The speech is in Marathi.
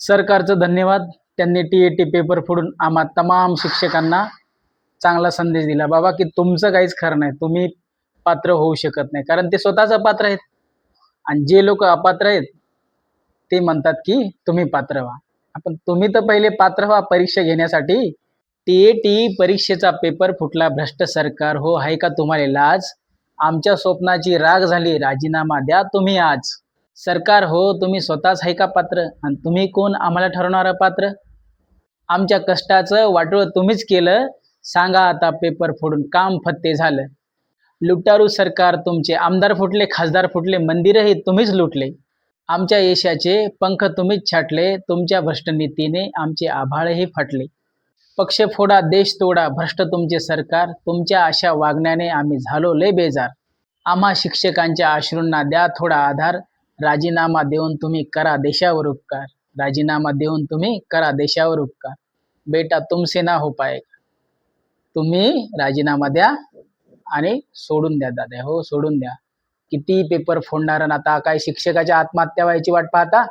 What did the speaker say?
सरकारचं धन्यवाद. त्यांनी टी पेपर फोडून आम्हा तमाम शिक्षकांना चांगला संदेश दिला बाबा की तुमचं काहीच खरं नाही, तुम्ही पात्र होऊ शकत नाही. कारण ते स्वतःच अपात्र आहेत आणि जे लोक अपात्र आहेत ते म्हणतात की तुम्ही पात्र व्हा. आपण तुम्ही तर पहिले पात्र व्हा परीक्षा घेण्यासाठी. परीक्षेचा पेपर फुटला, भ्रष्ट सरकार हो, आहे का तुम्हाला लाज? आमच्या स्वप्नाची राग झाली, राजीनामा द्या तुम्ही आज. सरकार हो, तुम्ही स्वतःच आहे का पात्र आणि तुम्ही कोण आम्हाला ठरवणारं पात्र? आमच्या कष्टाचं वाटोळं तुम्हीच केलं, सांगा आता पेपर फोडून काम फत्ते झालं. लुटारू सरकार तुमचे, आमदार फुटले, खासदार फुटले, मंदिरही तुम्हीच लुटले. आमच्या यशाचे पंख तुम्हीच छाटले, तुमच्या भ्रष्ट नीतीने आमचे आभाळही फाटले. पक्ष फोडा, देश तोडा, भ्रष्ट तुमचे सरकार, तुमच्या अशा वागण्याने आम्ही झालो लय बेजार. आम्हा शिक्षकांच्या अश्रूंना द्या थोडा आधार, राजीनामा देऊन तुम्ही करा देशावर उपकार. राजीनामा देऊन तुम्ही करा देशावर उपकार. बेटा तुमसे ना हो पाएगा. तुम्ही राजीनामा द्या आणि सोडून द्या दादा, हो सोडून द्या. किती पेपर फोडणार आणि आता काय शिक्षकाच्या आत्महत्या व्हायची वाट पाहता?